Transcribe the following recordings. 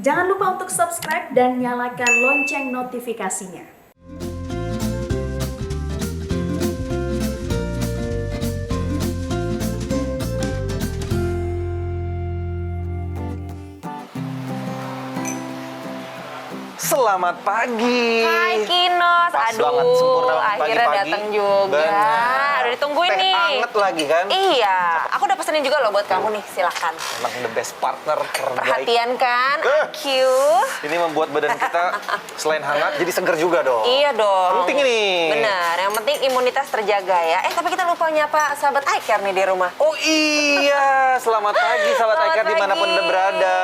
Jangan lupa untuk subscribe dan nyalakan lonceng notifikasinya. Selamat pagi. Hai Kinos, Pas aduh, banget, sempurna akhirnya pagi-pagi. datang juga. Benar. Udah ditungguin Teh nih. anget lagi kan? Iya, aku udah pesenin juga loh buat kamu nih, silakan. Emang the best partner terbaik. Perhatian kan, cute. Ini membuat badan kita selain hangat jadi seger juga dong. Iya dong. Penting ini. Benar, yang penting imunitas terjaga ya. Tapi kita lupa nyapa sahabat iCare nih di rumah. Oh iya, selamat pagi sahabat Selamat iCare dimanapun pagi. Anda berada.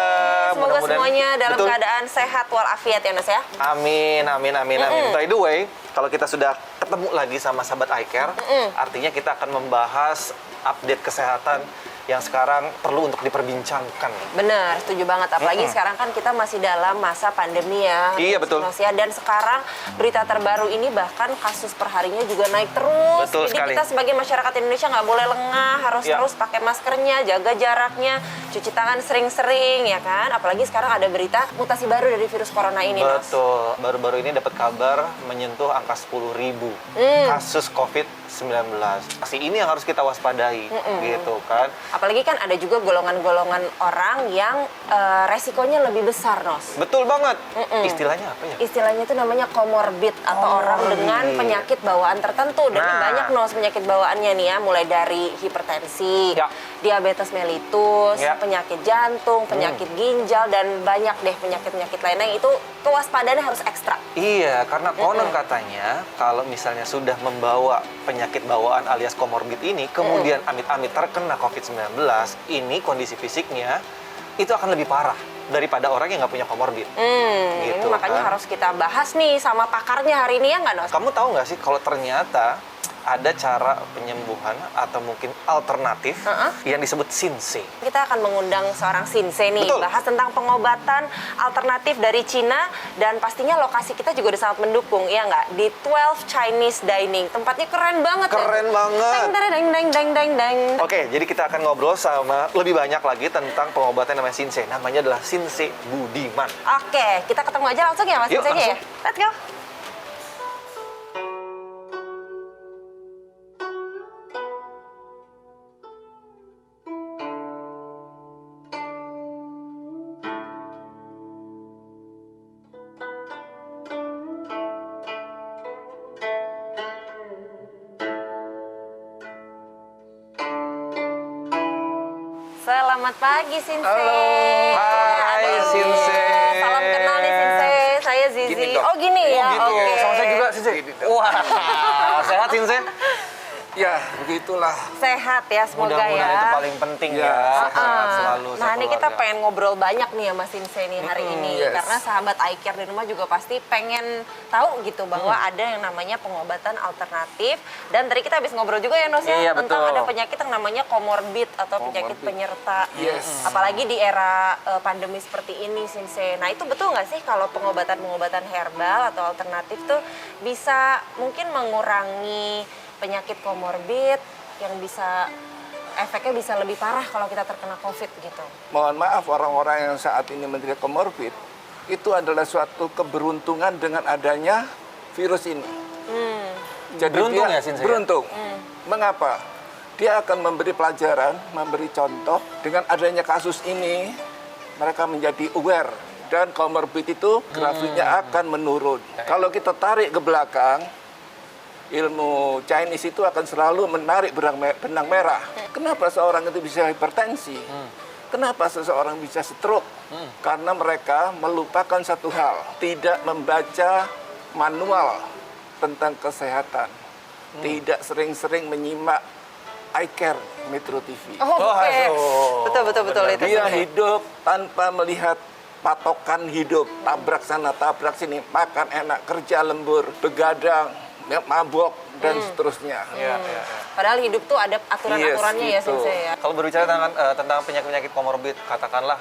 Semoga Mudah-mudahan- semuanya dalam Betul. keadaan sehat walafiat ya Nos ya. Amin, amin, amin, amin. By the way, kalau kita sudah ketemu lagi sama sahabat iCare, artinya kita akan membahas update kesehatan yang sekarang perlu untuk diperbincangkan. Bener, setuju banget. Apalagi sekarang kan kita masih dalam masa pandemi ya. Iya, betul. Nos ya. Dan sekarang berita terbaru ini bahkan kasus perharinya juga naik terus. Betul Jadi sekali. kita sebagai masyarakat Indonesia nggak boleh lengah, harus Ya. terus pakai maskernya, jaga jaraknya, cuci tangan sering-sering ya kan. Apalagi sekarang ada berita mutasi baru dari virus corona ini, Nos. Betul. Baru-baru ini dapat kabar menyentuh angka 10.000 kasus COVID-19. Masih ini yang harus kita waspadai, gitu kan. Apalagi kan ada juga golongan-golongan orang yang resikonya lebih besar, Nos. Betul banget. Istilahnya apa ya? Istilahnya itu namanya komorbid atau orang dengan penyakit bawaan tertentu. Dan ini Nah. banyak Nos penyakit bawaannya nih ya, mulai dari hipertensi, Ya. diabetes mellitus, Ya. penyakit jantung, penyakit ginjal, dan banyak deh penyakit-penyakit lainnya yang itu kewaspadaannya harus ekstra. Iya, karena konon katanya kalau misalnya sudah membawa penyakit bawaan alias komorbid ini, kemudian amit-amit terkena COVID-19, ini kondisi fisiknya itu akan lebih parah daripada orang yang nggak punya komorbid. Ini Gitu makanya kan. harus kita bahas nih sama pakarnya hari ini ya nggak, Nos? Kamu tahu nggak sih kalau ternyata ada cara penyembuhan atau mungkin alternatif yang disebut Shinsei? Kita akan mengundang seorang Shinsei nih, Betul. bahas tentang pengobatan alternatif dari Cina, dan pastinya lokasi kita juga udah sangat mendukung, ya nggak? Di 12 Chinese Dining, tempatnya keren banget. Keren banget. Deng, deng, deng, deng, deng, deng. Oke, jadi kita akan ngobrol sama lebih banyak lagi tentang pengobatan namanya Shinsei. Namanya adalah Shinsei Budiman. Oke, kita ketemu aja langsung ya Mas Yuk, Shinsei-nya ya. langsung. Let's go. Selamat pagi Shinsei. Halo. Hai, Aduh, Shinsei. Salam kenal nih Shinsei. Saya Zizi. Gini, Dok. Oh gini ya. gitu. Oke. Sama saya juga Shinsei. Wah, sehat Shinsei? Ya, begitulah. Sehat ya semoga Mudah-mudahan ya. itu paling penting ya. Ya, Sehat selalu Nah, ini kita sekeluarga. pengen ngobrol banyak nih sama Shinsei nih hari ini. yes. Karena sahabat iCare di rumah juga pasti pengen tahu gitu bahwa ada yang namanya pengobatan alternatif. Dan tadi kita habis ngobrol juga ya Nos ya, Iya, tentang betul. ada penyakit yang namanya komorbid atau penyakit Comorbid. penyerta. Yes. Apalagi di era pandemi seperti ini Shinsei. Nah, itu betul nggak sih kalau pengobatan-pengobatan herbal atau alternatif tuh bisa mungkin mengurangi penyakit komorbid yang bisa efeknya bisa lebih parah kalau kita terkena COVID gitu. Mohon maaf orang-orang yang saat ini menderita komorbid, itu adalah suatu keberuntungan dengan adanya virus ini. Jadi Beruntung dia ya, Shinsei? beruntung. Mengapa? Dia akan memberi pelajaran, memberi contoh. Dengan adanya kasus ini, mereka menjadi aware. Dan komorbid itu grafiknya akan menurun. Kalau kita tarik ke belakang, ilmu Chinese itu akan selalu menarik benang merah. Kenapa seorang itu bisa hipertensi? Kenapa seseorang bisa stroke? Karena mereka melupakan satu hal, tidak membaca manual tentang kesehatan. Tidak sering-sering menyimak iCare Metro TV. Oh, oke. aduh. Betul itu. Dia Shinsei. hidup tanpa melihat patokan hidup, tabrak sana, tabrak sini, makan enak, kerja lembur, begadang, mabok, dan seterusnya. Iya, iya. Padahal hidup tuh ada aturan-aturannya ya Yes, gitu. Shinsei ya. Kalau berbicara tentang penyakit-penyakit komorbid, katakanlah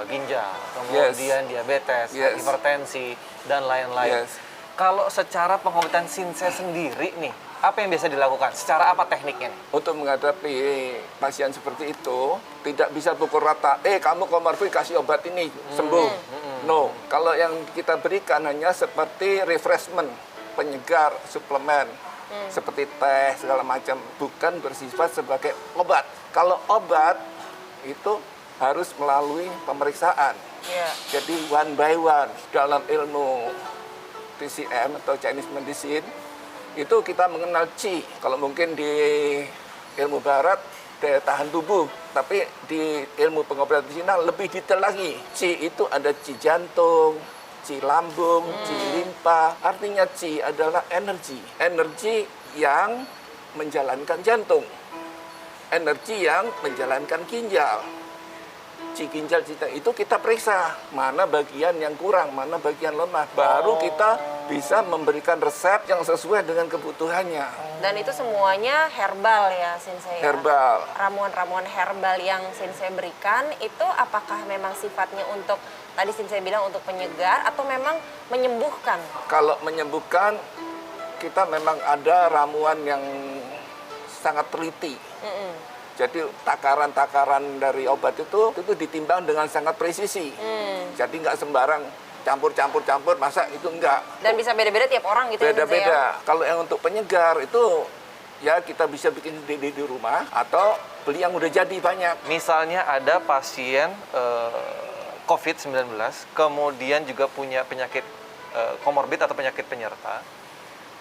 ginjal, kemudian diabetes, Yes. hipertensi, dan lain-lain. Yes. Kalau secara pengobatan Shinsei sendiri nih, apa yang biasa dilakukan? Secara apa tekniknya nih? Untuk menghadapi pasien seperti itu, tidak bisa pukul rata, kamu komorbid kasih obat ini, sembuh. No, kalau yang kita berikan hanya seperti refreshment, penyegar, suplemen, seperti teh, segala macam. Bukan bersifat sebagai obat. Kalau obat, itu harus melalui pemeriksaan. Iya. Jadi one by one, dalam ilmu TCM atau Chinese Medicine, itu kita mengenal Qi. Kalau mungkin di ilmu barat, daya tahan tubuh. Tapi di ilmu pengobatan Cina lebih detail lagi. Qi itu ada Qi jantung, Qi lambung, Qi limpa. Artinya Qi adalah energi. Energi yang menjalankan jantung. Energi yang menjalankan ginjal. Qi ginjal itu kita periksa mana bagian yang kurang, mana bagian lemah. Baru kita bisa memberikan resep yang sesuai dengan kebutuhannya. Dan itu semuanya herbal ya, Sensei. Ya? Herbal. Ramuan-ramuan herbal yang Sensei berikan itu apakah memang sifatnya untuk, tadi Sensei bilang untuk penyegar atau memang menyembuhkan? Kalau menyembuhkan, kita memang ada ramuan yang sangat teliti. Jadi takaran-takaran dari obat itu ditimbang dengan sangat presisi. Jadi nggak sembarang campur, masa itu enggak. Dan bisa beda-beda tiap orang gitu ya, Sensei, ya? Beda-beda. Kalau yang untuk penyegar itu ya kita bisa bikin di rumah atau beli yang udah jadi banyak. Misalnya ada pasien COVID-19, kemudian juga punya penyakit komorbid atau penyakit penyerta,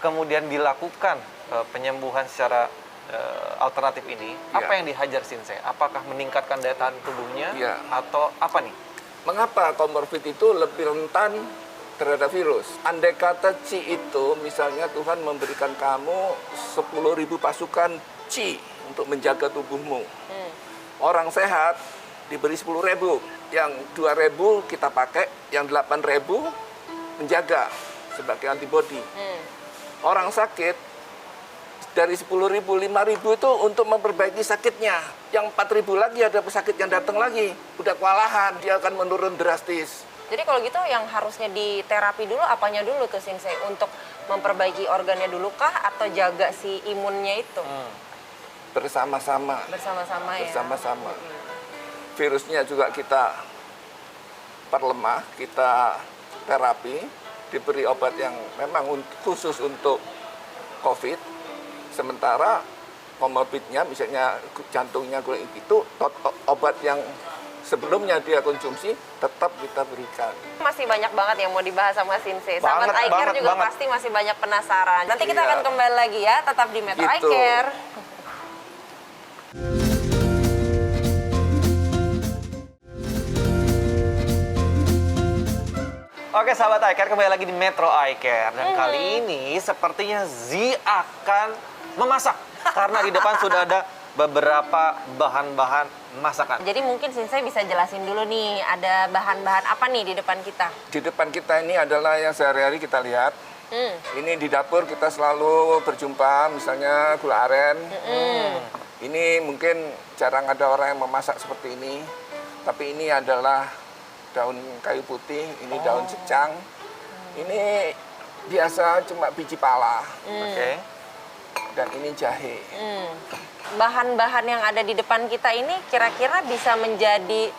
kemudian dilakukan penyembuhan secara alternatif ini, apa yang dihajar Sensei? Apakah meningkatkan daya tahan tubuhnya atau apa nih? Mengapa komorbid itu lebih rentan terhadap virus? Andai kata Qi itu, misalnya Tuhan memberikan kamu 10.000 pasukan Qi untuk menjaga tubuhmu. Orang sehat diberi 10.000, yang 2.000 kita pakai, yang 8.000 menjaga sebagai antibodi. Orang sakit dari 10.000, 5.000 itu untuk memperbaiki sakitnya. Yang 4.000 lagi ada pesakit yang datang lagi. Udah kewalahan, dia akan menurun drastis. Jadi kalau gitu yang harusnya diterapi dulu apanya dulu tuh, Sensei? Untuk memperbaiki organnya dulu kah atau jaga si imunnya itu? Bersama-sama. Bersama-sama ya? Bersama-sama. Virusnya juga kita perlemah, kita terapi, diberi obat yang memang khusus untuk COVID. Sementara komorbidnya, misalnya jantungnya itu obat yang sebelumnya dia konsumsi tetap kita berikan. Masih banyak banget yang mau dibahas sama Sensei. Sahabat Banget, Eye Care banget, juga banget. pasti masih banyak penasaran. Nanti kita Iya. akan kembali lagi ya, tetap di Metro Eye Gitu. Care. Oke sahabat Eye Care, kembali lagi di Metro Eye Care. Dan kali ini sepertinya Zi akan memasak. Karena di depan sudah ada beberapa bahan-bahan masakan. Jadi mungkin Sensei bisa jelasin dulu nih, ada bahan-bahan apa nih di depan kita? Di depan kita ini adalah yang sehari-hari kita lihat. Ini di dapur kita selalu berjumpa, misalnya gula aren. Ini mungkin jarang ada orang yang memasak seperti ini. Tapi ini adalah daun kayu putih, ini daun secang. Ini biasa cuma biji pala. Oke. Dan ini jahe. Bahan-bahan yang ada di depan kita ini kira-kira bisa menjadi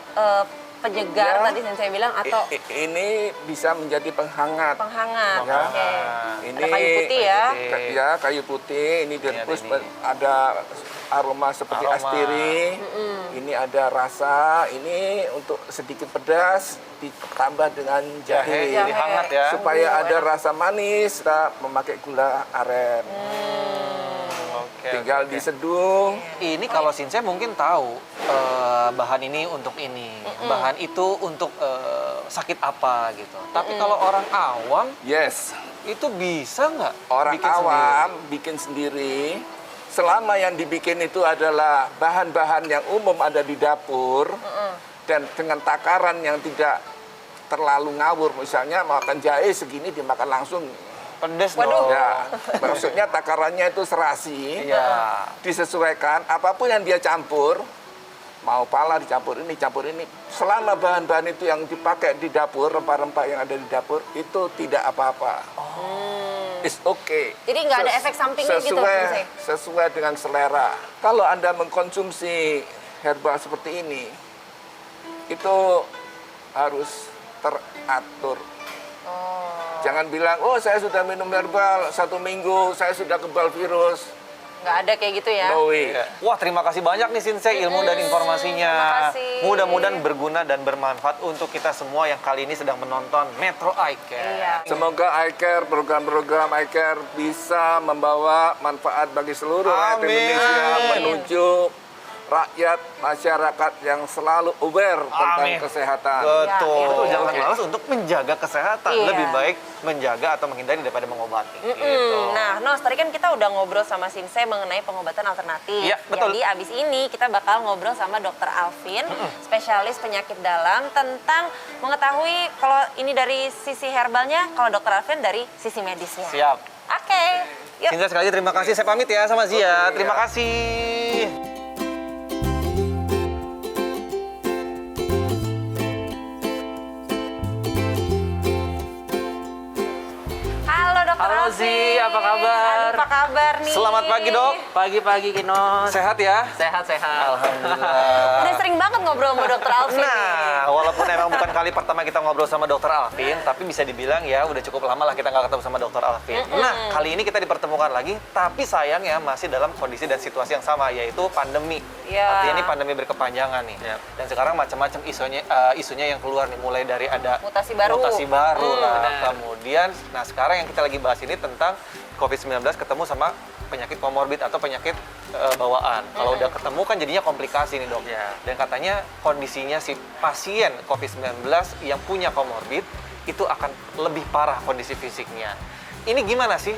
penyegar Ya. tadi Sensei bilang atau Ini bisa menjadi penghangat. penghangat? Ya. Oke. Ini Ada kayu putih ya? Ya, kayu putih. Ini direbus ada ini. ada aroma seperti Aroma. astiri. Ini ada rasa. Ini untuk sedikit pedas ditambah dengan jahe. Jadi hangat ya. Supaya ada rasa manis, kita memakai gula aren. Oke, Tinggal oke. diseduh. Ini kalau Sensei mungkin tahu bahan ini untuk ini, bahan itu untuk sakit apa gitu. Tapi kalau orang awam Yes. itu bisa nggak Orang bikin awam bikin sendiri, selama yang dibikin itu adalah bahan-bahan yang umum ada di dapur, dan dengan takaran yang tidak terlalu ngawur. Misalnya makan jahe segini dimakan langsung. pedes Waduh. dong? Ya, maksudnya takarannya itu serasi, Iya. disesuaikan. Apapun yang dia campur, mau pala dicampur ini, selama bahan-bahan itu yang dipakai di dapur, rempah-rempah yang ada di dapur, itu tidak apa-apa. It's okay. Jadi nggak ada efek sampingnya gitu, Sensei? Sesuai dengan selera. Kalau Anda mengkonsumsi herbal seperti ini, itu harus teratur. Oh, Jangan bilang, oh saya sudah minum herbal 1 minggu, saya sudah kebal virus. nggak ada kayak gitu ya? No way. Wah, terima kasih banyak nih Sinsei ilmu dan informasinya. terima kasih. Mudah-mudahan berguna dan bermanfaat untuk kita semua yang kali ini sedang menonton Metro Eye Care. Iya. Semoga iCare, program-program iCare bisa membawa manfaat bagi seluruh rakyat Amin. Indonesia Amin. menuju rakyat masyarakat yang selalu aware tentang Amin. kesehatan. Betul. Iya, Betul. iya. Jangan Oke. malas untuk menjaga kesehatan. Iya. Lebih baik menjaga atau menghindari daripada mengobati. Gitu. Nah, Nos, tadi kan kita udah ngobrol sama Sinsei mengenai pengobatan alternatif. Iya, betul. Jadi abis ini kita bakal ngobrol sama Dokter Alvin, spesialis penyakit dalam, tentang mengetahui kalau ini dari sisi herbalnya, kalau Dokter Alvin dari sisi medisnya. Siap. Oke, yuk. Sinta sekali lagi terima kasih. Saya pamit ya sama Zia. Terima kasih. Halo Dokter Halo, Alvin. Zi, apa kabar? Aduh, apa kabar nih? Selamat pagi, Dok. Pagi-pagi Kinos. Sehat ya? Sehat-sehat. Alhamdulillah. Udah sering banget ngobrol sama Dokter Alvin nih. Nah, walaupun emang bukan kali pertama kita ngobrol sama Dokter Alvin, tapi bisa dibilang ya udah cukup lama lah kita nggak ketemu sama Dokter Alvin. Nah, kali ini kita dipertemukan lagi, tapi sayangnya masih dalam kondisi dan situasi yang sama, yaitu pandemi. Iya. Artinya ini pandemi berkepanjangan nih. Dan sekarang macam-macam isunya yang keluar nih, mulai dari ada Mutasi baru. lah. benar. Kemudian, nah sekarang yang kita lagi bahas ini tentang COVID-19 ketemu sama penyakit komorbid atau penyakit bawaan. Kalau udah ketemu kan jadinya komplikasi nih, Dok. Iya. Dan katanya kondisinya si pasien COVID-19 yang punya komorbid itu akan lebih parah kondisi fisiknya. Ini gimana sih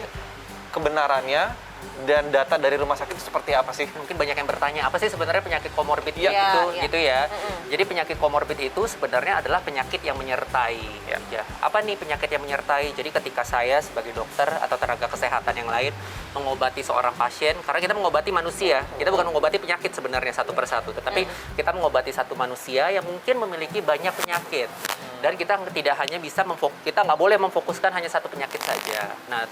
kebenarannya dan data dari rumah sakit itu seperti apa sih? Mungkin banyak yang bertanya, apa sih sebenarnya penyakit komorbid Iya, itu iya. gitu ya. Jadi penyakit komorbid itu sebenarnya adalah penyakit yang menyertai. Ya. Apa nih penyakit yang menyertai? Jadi ketika saya sebagai dokter atau tenaga kesehatan yang lain mengobati seorang pasien, karena kita mengobati manusia, kita bukan mengobati penyakit sebenarnya satu persatu, tetapi kita mengobati satu manusia yang mungkin memiliki banyak penyakit. Dan kita tidak hanya bisa kita nggak boleh memfokuskan hanya satu penyakit saja. Nah,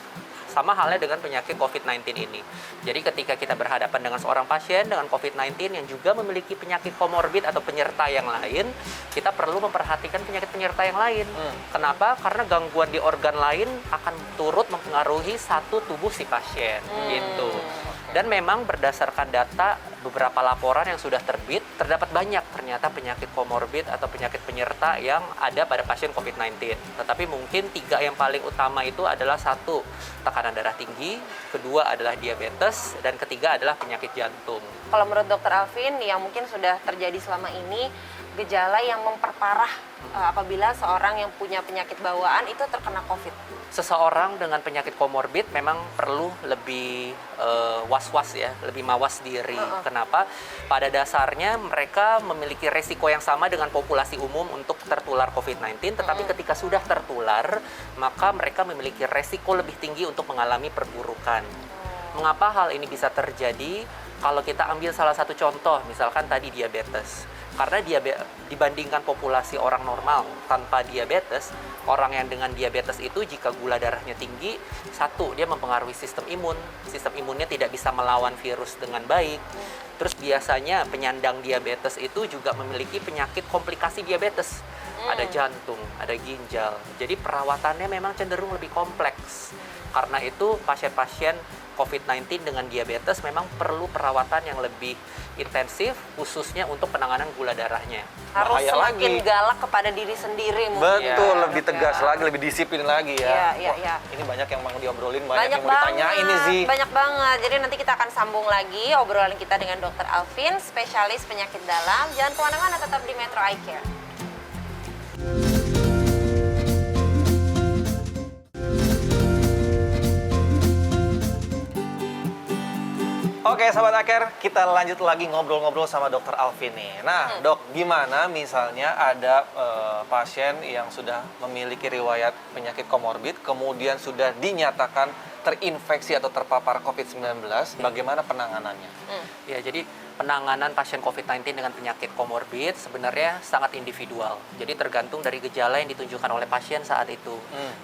sama halnya dengan penyakit COVID-19 ini. Jadi ketika kita berhadapan dengan seorang pasien dengan COVID-19 yang juga memiliki penyakit komorbid atau penyerta yang lain, kita perlu memperhatikan penyakit penyerta yang lain. Kenapa? Karena gangguan di organ lain akan turut mempengaruhi satu tubuh si pasien. Gitu. Dan memang berdasarkan data beberapa laporan yang sudah terbit, terdapat banyak ternyata penyakit komorbid atau penyakit penyerta yang ada pada pasien COVID-19. Tetapi mungkin 3 yang paling utama itu adalah 1, tekanan darah tinggi, kedua adalah diabetes, dan ketiga adalah penyakit jantung. Kalau menurut Dokter Alvin yang mungkin sudah terjadi selama ini, gejala yang memperparah apabila seorang yang punya penyakit bawaan itu terkena COVID. Seseorang dengan penyakit komorbid memang perlu lebih was-was ya, lebih mawas diri. Kenapa? Pada dasarnya mereka memiliki resiko yang sama dengan populasi umum untuk tertular COVID-19, tetapi ketika sudah tertular, maka mereka memiliki resiko lebih tinggi untuk mengalami perburukan. Mengapa hal ini bisa terjadi? Kalau kita ambil salah satu contoh, misalkan tadi diabetes. Karena dibandingkan populasi orang normal tanpa diabetes, orang yang dengan diabetes itu jika gula darahnya tinggi, 1, dia mempengaruhi sistem imun. Sistem imunnya tidak bisa melawan virus dengan baik. Terus biasanya penyandang diabetes itu juga memiliki penyakit komplikasi diabetes. Ada jantung, ada ginjal. Jadi perawatannya memang cenderung lebih kompleks. Karena itu pasien-pasien COVID-19 dengan diabetes memang perlu perawatan yang lebih intensif, khususnya untuk penanganan gula darahnya. Harus Bahaya semakin lagi. galak kepada diri sendiri mungkin. Betul, ya, lebih Dok, tegas ya. lagi, lebih disiplin lagi ya. Iya, iya, Wah, iya. ini banyak yang mau diobrolin, banyak, Banyak yang mau ditanyain nih, Zi. banyak banget. Jadi nanti kita akan sambung lagi obrolan kita dengan Dokter Alvin, spesialis penyakit dalam. Jangan kemana-mana, tetap di Metro Eye Care. Oke, sahabat Aker, kita lanjut lagi ngobrol-ngobrol sama Dokter Alvin nih. Nah, Dok, gimana misalnya ada pasien yang sudah memiliki riwayat penyakit komorbid, kemudian sudah dinyatakan terinfeksi atau terpapar COVID-19, bagaimana penanganannya? Ya, jadi penanganan pasien COVID-19 dengan penyakit komorbid sebenarnya sangat individual. Jadi tergantung dari gejala yang ditunjukkan oleh pasien saat itu.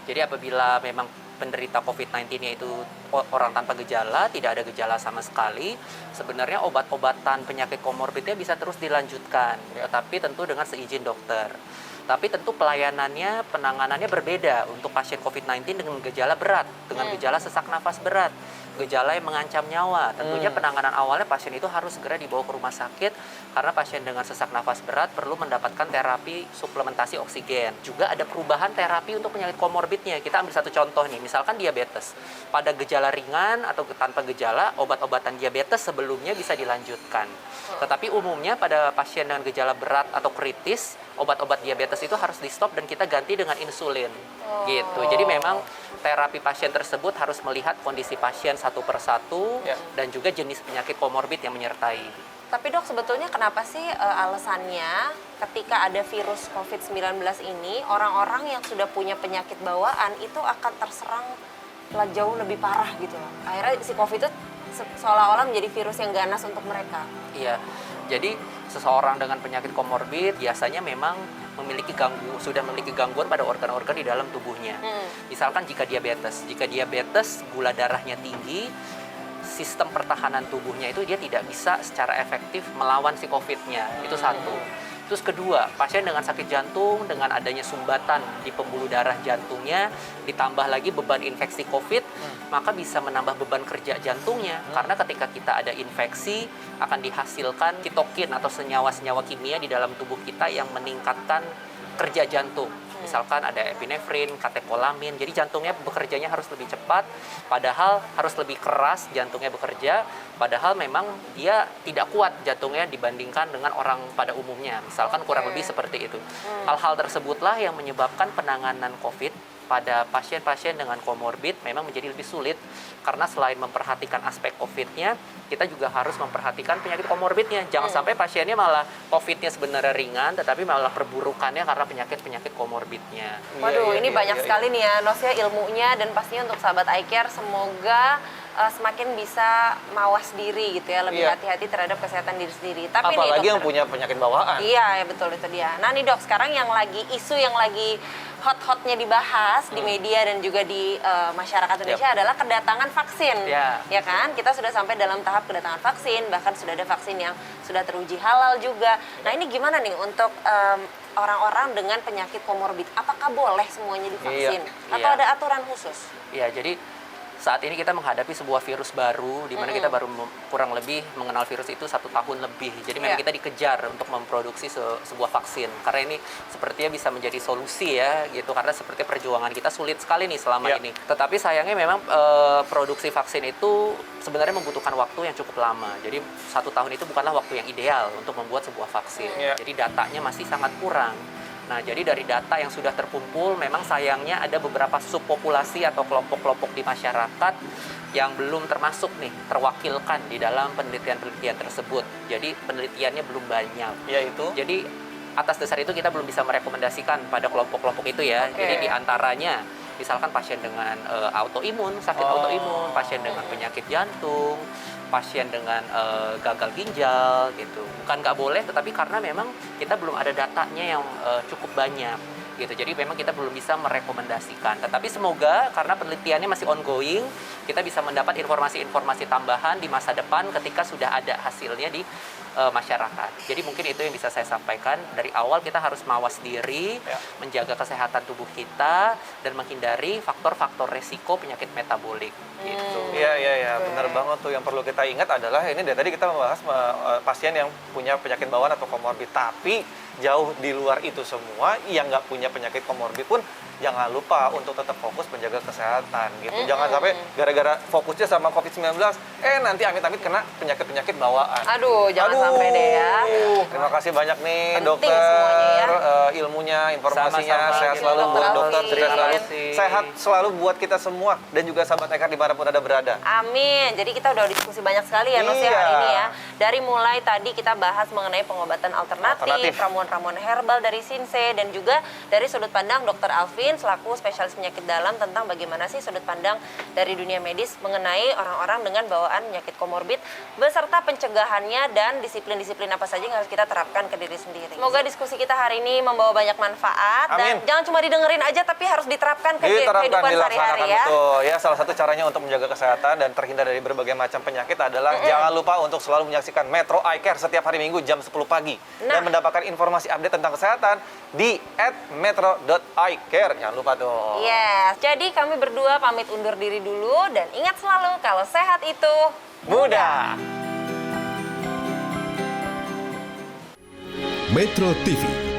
Jadi apabila memang penderita COVID-19-nya itu orang tanpa gejala, tidak ada gejala sama sekali, sebenarnya obat-obatan penyakit komorbidnya bisa terus dilanjutkan, tetapi tentu dengan seizin dokter. Tapi tentu pelayanannya, penanganannya berbeda untuk pasien COVID-19 dengan gejala berat, dengan gejala sesak nafas berat, gejala yang mengancam nyawa. Tentunya penanganan awalnya pasien itu harus segera dibawa ke rumah sakit karena pasien dengan sesak nafas berat perlu mendapatkan terapi suplementasi oksigen. Juga ada perubahan terapi untuk penyakit komorbidnya. Kita ambil satu contoh nih, misalkan diabetes. Pada gejala ringan atau tanpa gejala, obat-obatan diabetes sebelumnya bisa dilanjutkan. Tetapi umumnya pada pasien dengan gejala berat atau kritis, obat-obat diabetes itu harus di-stop dan kita ganti dengan insulin. Gitu. Jadi memang terapi pasien tersebut harus melihat kondisi pasien satu persatu dan juga jenis penyakit komorbid yang menyertai. Tapi dok, sebetulnya kenapa sih alasannya ketika ada virus COVID-19 ini, orang-orang yang sudah punya penyakit bawaan itu akan terserang jauh lebih parah gitu loh. Akhirnya si COVID itu seolah-olah menjadi virus yang ganas untuk mereka. Iya, jadi seseorang dengan penyakit komorbid biasanya memang sudah memiliki gangguan pada organ-organ di dalam tubuhnya. Misalkan jika diabetes gula darahnya tinggi, sistem pertahanan tubuhnya itu dia tidak bisa secara efektif melawan si COVID-nya. Itu satu. Terus kedua, pasien dengan sakit jantung, dengan adanya sumbatan di pembuluh darah jantungnya, ditambah lagi beban infeksi COVID, maka bisa menambah beban kerja jantungnya. Karena ketika kita ada infeksi, akan dihasilkan sitokin atau senyawa-senyawa kimia di dalam tubuh kita yang meningkatkan kerja jantung. Misalkan ada epinefrin, katekolamin, jadi jantungnya bekerjanya harus lebih cepat, padahal harus lebih keras jantungnya bekerja, padahal memang dia tidak kuat jantungnya dibandingkan dengan orang pada umumnya. Misalkan kurang lebih seperti itu. Hal-hal tersebutlah yang menyebabkan penanganan COVID pada pasien-pasien dengan komorbid memang menjadi lebih sulit karena selain memperhatikan aspek COVID-nya, kita juga harus memperhatikan penyakit komorbidnya. Jangan sampai pasiennya malah COVID-nya sebenarnya ringan, tetapi malah perburukannya karena penyakit-penyakit komorbidnya. Waduh, ini banyak sekali nih ya, Nos ya, ilmunya, dan pastinya untuk sahabat eye care semoga semakin bisa mawas diri gitu ya, lebih hati-hati terhadap kesehatan diri sendiri. Tapi apalagi nih, yang punya penyakit bawaan. Iya, ya betul, itu dia. Nah nih dok, sekarang yang lagi isu yang lagi hot-hotnya dibahas di media dan juga di masyarakat Indonesia adalah kedatangan vaksin. Ya kan, kita sudah sampai dalam tahap kedatangan vaksin, bahkan sudah ada vaksin yang sudah teruji halal juga. Nah ini gimana nih untuk orang-orang dengan penyakit komorbid? Apakah boleh semuanya divaksin? Atau ada aturan khusus? Iya, jadi saat ini kita menghadapi sebuah virus baru, di mana kita baru kurang lebih mengenal virus itu 1 tahun lebih. Jadi memang kita dikejar untuk memproduksi sebuah vaksin. Karena ini sepertinya bisa menjadi solusi ya, gitu. Karena seperti perjuangan kita sulit sekali nih selama ini. Tetapi sayangnya memang produksi vaksin itu sebenarnya membutuhkan waktu yang cukup lama. Jadi 1 tahun itu bukanlah waktu yang ideal untuk membuat sebuah vaksin. Jadi datanya masih sangat kurang. Nah, jadi dari data yang sudah terkumpul, memang sayangnya ada beberapa subpopulasi atau kelompok-kelompok di masyarakat yang belum termasuk nih, terwakilkan di dalam penelitian-penelitian tersebut. Jadi penelitiannya belum banyak. Yaitu? Jadi atas dasar itu kita belum bisa merekomendasikan pada kelompok-kelompok itu ya. Jadi di antaranya, misalkan pasien dengan autoimun, sakit autoimun, pasien dengan penyakit jantung, pasien dengan gagal ginjal gitu. Bukan nggak boleh, tetapi karena memang kita belum ada datanya yang cukup banyak gitu. Jadi memang kita belum bisa merekomendasikan. Tetapi semoga karena penelitiannya masih ongoing, kita bisa mendapat informasi-informasi tambahan di masa depan ketika sudah ada hasilnya di masyarakat. Jadi mungkin itu yang bisa saya sampaikan. Dari awal kita harus mawas diri, menjaga kesehatan tubuh kita, dan menghindari faktor-faktor resiko penyakit metabolik. Gitu. Iya, benar banget tuh. Yang perlu kita ingat adalah ini dari tadi kita membahas pasien yang punya penyakit bawaan atau komorbid. Tapi jauh di luar itu semua, yang nggak punya penyakit komorbid pun jangan lupa untuk tetap fokus menjaga kesehatan gitu. Jangan sampai gara-gara fokusnya sama COVID-19, nanti amit-amit kena penyakit-penyakit bawaan. Aduh, jangan sampai deh ya. Terima kasih banyak nih Penting dokter, semuanya ya. Ilmunya, informasinya. Sama-sama. Sehat selalu Dokter buat dokter, Alfi. sukses selalu. kasih. Sehat selalu buat kita semua dan juga sahabat Ekar dimanapun Anda berada. Amin. Jadi kita udah diskusi banyak sekali ya Nos ya Iya. hari ini ya. Dari mulai tadi kita bahas mengenai pengobatan alternatif, ramuan-ramuan herbal dari Sinse, dan juga dari sudut pandang Dr. Alvin selaku spesialis penyakit dalam tentang bagaimana sih sudut pandang dari dunia medis mengenai orang-orang dengan bawaan penyakit komorbid beserta pencegahannya dan disiplin-disiplin apa saja yang harus kita terapkan ke diri sendiri. Semoga diskusi kita hari ini membawa banyak manfaat. Dan Amin. jangan cuma didengerin aja tapi harus diterapkan ke kehidupan sehari-hari ya. Betul. Ya, salah satu caranya untuk menjaga kesehatan dan terhindar dari berbagai macam penyakit adalah jangan lupa untuk selalu menyaksikan Metro Eye Care setiap hari Minggu jam 10 pagi dan mendapatkan informasi informasi update tentang kesehatan di @metro.icare. Jangan lupa tuh. Yes, jadi kami berdua pamit undur diri dulu dan ingat selalu kalau sehat itu Mudah. Metro TV